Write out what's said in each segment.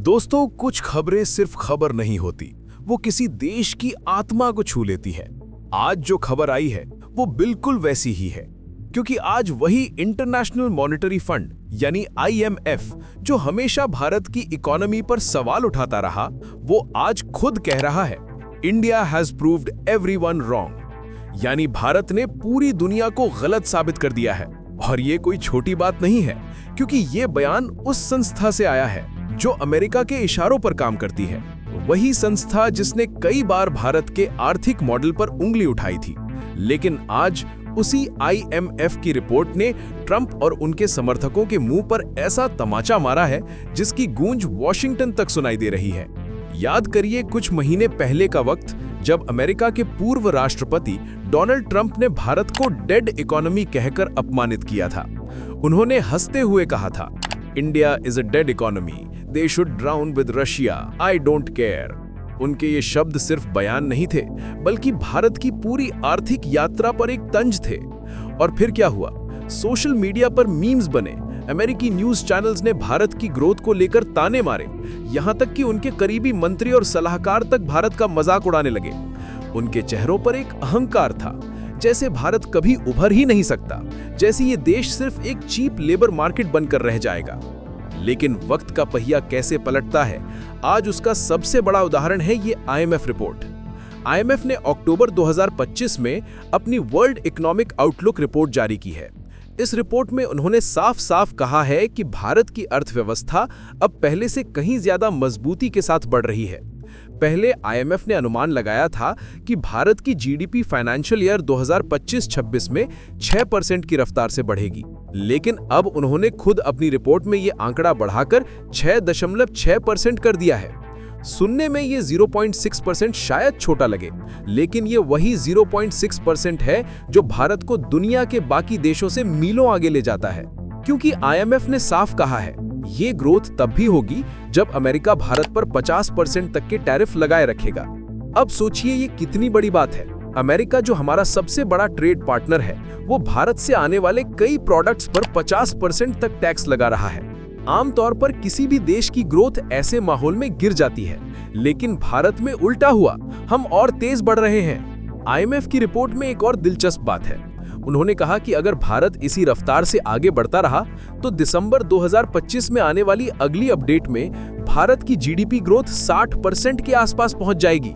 दोस्तों, कुछ खबरें सिर्फ खबर नहीं होती, वो किसी देश की आत्मा को छू लेती है। आज जो खबर आई है वो बिल्कुल वैसी ही है, क्योंकि आज वही इंटरनेशनल मॉनेटरी फंड यानी IMF, जो हमेशा भारत की इकोनॉमी पर सवाल उठाता रहा, वो आज खुद कह रहा है, India has proved everyone wrong. यानी भारत ने पूरी दुनिया को गलत साबित कर दिया है। और ये कोई छोटी बात नहीं है, क्योंकि ये बयान उस संस्था से आया है जो अमेरिका के इशारों पर काम करती है। वही संस्था जिसने कई बार भारत के आर्थिक मॉडल पर उंगली उठाई थी। लेकिन आज उसी IMF की रिपोर्ट ने ट्रंप और उनके समर्थकों के मुंह पर ऐसा तमाचा मारा है जिसकी गूंज वॉशिंगटन तक सुनाई दे रही है। याद करिए कुछ महीने पहले का वक्त, जब अमेरिका के पूर्व राष्ट्रपति डोनाल्ड ट्रंप ने भारत को डेड इकोनॉमी कहकर अपमानित किया था। उन्होंने हंसते हुए कहा था, India is a dead economy, they should drown with Russia, I don't care. उनके ये शब्द सिर्फ बयान नहीं थे, बल्कि भारत की पूरी आर्थिक यात्रा पर एक तंज थे। और फिर क्या हुआ? सोशल मीडिया पर मीम्स बने, अमेरिकी न्यूज चैनल्स ने भारत की ग्रोथ को लेकर ताने मारे, यहां तक कि उनके करीबी मंत्री और सलाहकार तक भारत का मजाक उड़ाने लगे। उनके चेहरों पर एक अहंकार था, जैसे भारत कभी उभर ही नहीं सकता, जैसे ये देश सिर्फ एक चीप लेबर मार्केट बनकर रह जाएगा। लेकिन वक्त का पहिया कैसे पलटता है, आज उसका सबसे बड़ा उदाहरण है ये IMF रिपोर्ट। IMF ने अक्टूबर 2025 में अपनी वर्ल्ड इकोनॉमिक आउटलुक रिपोर्ट जारी की है। इस रिपोर्ट में उन्होंने साफ साफ कहा है कि भारत की अर्थव्यवस्था अब पहले से कहीं ज्यादा मजबूती के साथ बढ़ रही है। पहले IMF ने अनुमान लगाया था कि भारत की GDP फाइनेंशियल ईयर 2025-26 में 6% की रफ्तार से बढ़ेगी, लेकिन अब उन्होंने खुद अपनी रिपोर्ट में ये आंकड़ा बढ़ाकर 6.6% कर दिया है। सुनने में ये 0.6% शायद छोटा लगे, लेकिन ये वही 0.6% है जो भारत को दुनिया के बाकी देशों से मीलों आगे ले जाता है। क्योंकि IMF ने साफ कहा है, ये ग्रोथ तब भी होगी जब अमेरिका भारत पर 50% तक के टैरिफ लगाए रखेगा। अब सोचिए ये कितनी बड़ी बात है। अमेरिका, जो हमारा सबसे बड़ा ट्रेड पार्टनर है, वो भारत से आने वाले कई प्रोडक्ट्स पर 50% तक टैक्स लगा रहा है। आमतौर पर किसी भी देश की ग्रोथ ऐसे माहौल में गिर जाती है, लेकिन भारत में उल्टा हुआ, हम और तेज बढ़ रहे हैं। IMF की रिपोर्ट में एक और दिलचस्प बात है। उन्होंने कहा कि अगर भारत इसी रफ्तार से आगे बढ़ता रहा तो दिसंबर 2025 में आने वाली अगली अपडेट में भारत की GDP ग्रोथ 60% के आसपास पहुंच जाएगी।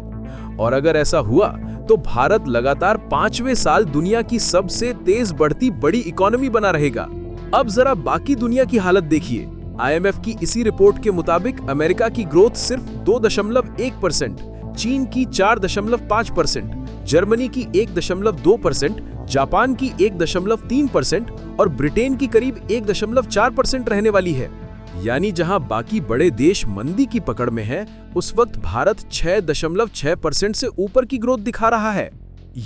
और अगर ऐसा हुआ तो भारत लगातार 5वें साल दुनिया की सबसे तेज बढ़ती बड़ी इकोनॉमी बना रहेगा। अब जरा बाकी दुनिया की हालत देखिए। IMF की इसी रिपोर्ट के मुताबिक अमेरिका की ग्रोथ सिर्फ 2.1%, चीन की 4.5%, जर्मनी की 1.2%, जापान की 1.3% और ब्रिटेन की करीब 1.4% रहने वाली है। यानी जहां बाकी बड़े देश मंदी की पकड़ में हैं, उस वक्त भारत 6.6% से ऊपर की ग्रोथ दिखा रहा है।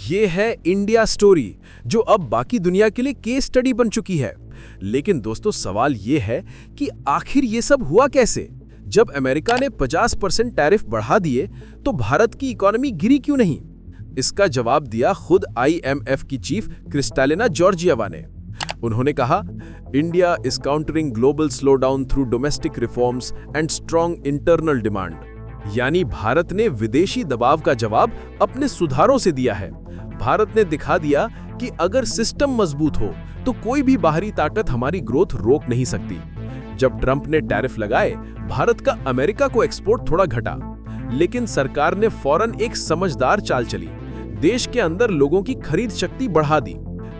ये है इंडिया स्टोरी, जो अब बाकी दुनिया के लिए केस स्टडी बन चुकी है। लेकिन दोस्तों, सवाल ये है कि आखिर ये सब हुआ कैसे? जब अमेरिका ने 50% टैरिफ बढ़ा दिए तो भारत की इकोनॉमी गिरी क्यों नहीं? इसका जवाब दिया खुद IMF की चीफ क्रिस्टालिना जॉर्जिएवा ने। उन्होंने कहा, India is countering global slowdown through domestic reforms and strong internal demand. यानी भारत ने विदेशी दबाव का जवाब अपने सुधारों से दिया है। भारत ने दिखा दिया कि अगर सिस्टम मजबूत हो तो कोई भी बाहरी ताकत हमारी ग्रोथ रोक नहीं सकती। जब ट्रंप ने टैरिफ लगाए, भारत का अमेरिका को एक्सपोर्ट थोड़ा घटा, लेकिन सरकार ने फौरन एक समझदार चाल चली। देश के अंदर लोगों की खरीद शक्ति बढ़ा दी,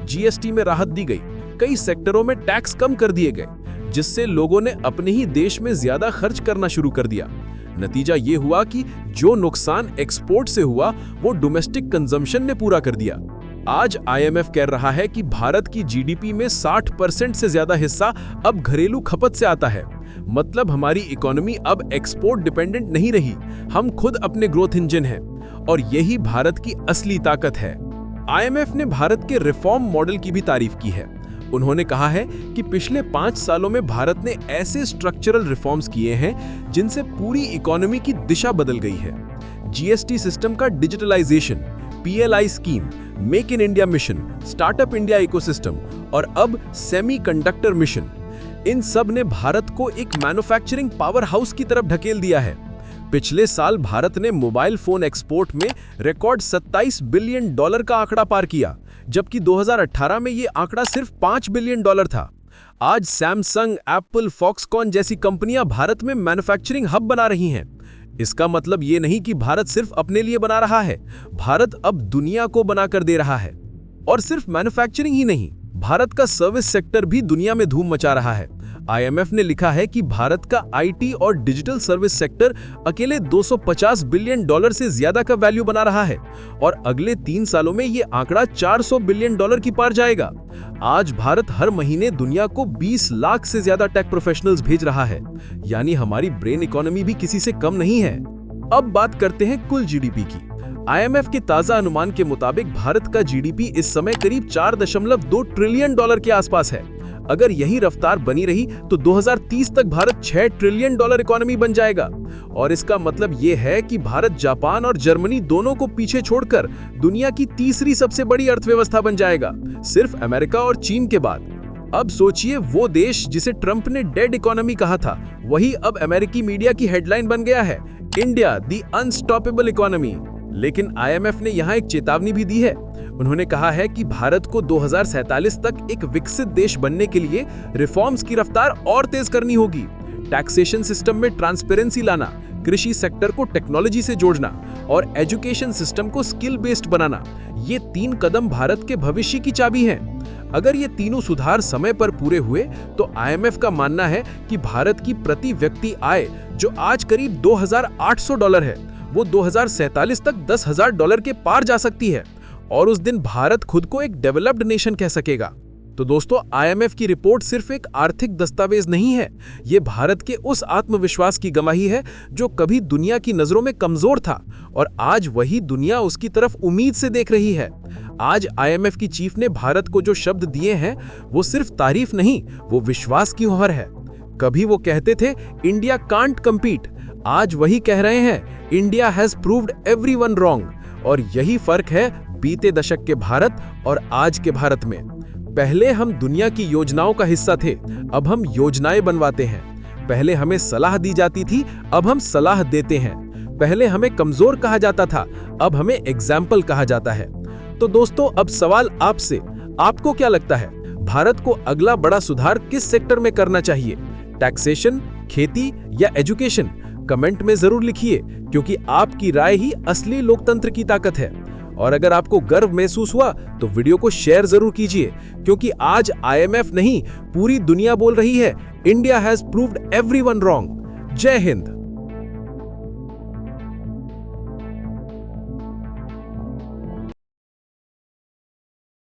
GST में राहत दी गई, कई सेक्टरों में टैक्स कम कर दिए गए, जिससे लोगों ने अपने ही देश में ज्यादा खर्च करना शुरू कर दिया। नतीजा ये हुआ कि जो नुकसान एक्सपोर्ट से हुआ वो डोमेस्टिक कंजम्पशन ने पूरा कर दिया। आज IMF कह रहा है कि भारत की GDP में 60% से ज्यादा हिस्सा अब घरेलू खपत से आता है। मतलब हमारी इकोनॉमी अब एक्सपोर्ट डिपेंडेंट नहीं रही, हम खुद अपने ग्रोथ इंजन हैं, और यही भारत की असली ताकत है। IMF ने भारत के रिफॉर्म मॉडल की भी तारीफ की है। उन्होंने कहा है कि पिछले 5 सालों में भारत ने ऐसे स्ट्रक्चरल रिफॉर्म्स किए हैं जिनसे पूरी इकोनॉमी की दिशा बदल गई है। GST सिस्टम का digitalization, PLI scheme, make in India mission, startup India ecosystem और अब सेमीकंडक्टर मिशन, इन सब ने भारत को एक मैन्युफैक्चरिंग पावर हाउस की तरफ ढकेल दिया है। पिछले साल भारत ने मोबाइल फोन एक्सपोर्ट में रिकॉर्ड $27 बिलियन का आंकड़ा पार किया, जबकि 2018 में ये आंकड़ा सिर्फ $5 बिलियन था। आज सैमसंग, एप्पल, फॉक्सकॉन जैसी कंपनियां भारत में मैन्युफैक्चरिंग हब बना रही हैं। इसका मतलब ये नहीं कि भारत सिर्फ अपने लिए बना रहा है, भारत अब दुनिया को बनाकर दे रहा है। और सिर्फ मैन्युफैक्चरिंग ही नहीं, भारत का सर्विस सेक्टर भी दुनिया में धूम मचा रहा है। IMF ने लिखा है कि भारत का IT और डिजिटल सर्विस सेक्टर अकेले $250 बिलियन से ज्यादा का वैल्यू बना रहा है और अगले 3 सालों में ये आंकड़ा $400 बिलियन की पार जाएगा। आज भारत हर महीने दुनिया को 20 लाख से ज्यादा टेक प्रोफेशनल्स भेज रहा है, यानी हमारी ब्रेन इकोनॉमी भी किसी से कम नहीं है। अब बात करते हैं कुल GDP की। IMF के ताजा अनुमान के मुताबिक भारत का GDP इस समय करीब $4.2 ट्रिलियन के आसपास है। अगर यही रफ्तार बनी रही तो 2030 तक भारत $6 ट्रिलियन इकोनॉमी बन जाएगा। और इसका मतलब ये है कि भारत जापान और जर्मनी दोनों को पीछे छोड़कर दुनिया की तीसरी सबसे बड़ी अर्थव्यवस्था बन जाएगा, सिर्फ अमेरिका और चीन के बाद। अब सोचिए, वो देश जिसे ट्रंप ने डेड इकोनॉमी कहा था, वही अब अमेरिकी मीडिया की हेडलाइन बन गया है, इंडिया द अनस्टॉपेबल इकोनॉमी। लेकिन IMF ने यहाँ एक चेतावनी भी दी है। उन्होंने कहा है कि भारत को 2047 तक एक विकसित देश बनने के लिए रिफॉर्म्स की रफ्तार और तेज करनी होगी। टैक्सेशन सिस्टम में ट्रांसपेरेंसी लाना, कृषि सेक्टर को टेक्नोलॉजी से जोड़ना और एजुकेशन सिस्टम को स्किल बेस्ड बनाना, ये 3 कदम भारत के भविष्य की चाबी हैं। अगर ये तीनों सुधार समय पर पूरे हुए तो IMF का मानना है कि भारत की प्रति व्यक्ति आय, जो आज करीब $2,800 है, वो 2047 तक $10,000 के पार जा सकती है और उस दिन भारत खुद को एक डेवलप्ड नेशन कह सकेगा। तो दोस्तों, IMF की रिपोर्ट सिर्फ एक आर्थिक दस्तावेज नहीं है, ये भारत के उस आत्मविश्वास की गवाही है जो कभी दुनिया की नजरों में कमजोर था और आज वही दुनिया उसकी तरफ उम्मीद से देख रही है। आज IMF की चीफ ने भारत को जो शब्द दिए हैं, वो सिर्फ तारीफ नहीं, वो विश्वास की मोहर है। कभी वो कहते थे इंडिया कांट कम्पीट, आज वही कह रहे हैं India has proved everyone wrong. और यही फर्क है बीते दशक के भारत और आज के भारत में। पहले हम दुनिया की योजनाओं का हिस्सा थे, अब हम योजनाएं बनवाते हैं। पहले हमें सलाह दी जाती थी, अब हम सलाह देते हैं। पहले हमें कमजोर कहा जाता था, अब हमें एग्जाम्पल कहा जाता है। तो दोस्तों, अब सवाल आपसे, आपको क्या लगता है, भारत को अगला बड़ा सुधार किस सेक्टर में करना चाहिए? टैक्सेशन, खेती या एजुकेशन? कमेंट में जरूर लिखिए, क्योंकि आपकी राय ही असली लोकतंत्र की ताकत है। और अगर आपको गर्व महसूस हुआ तो वीडियो को शेयर जरूर कीजिए, क्योंकि आज IMF नहीं, पूरी दुनिया बोल रही है India has proved everyone wrong. जय हिंद।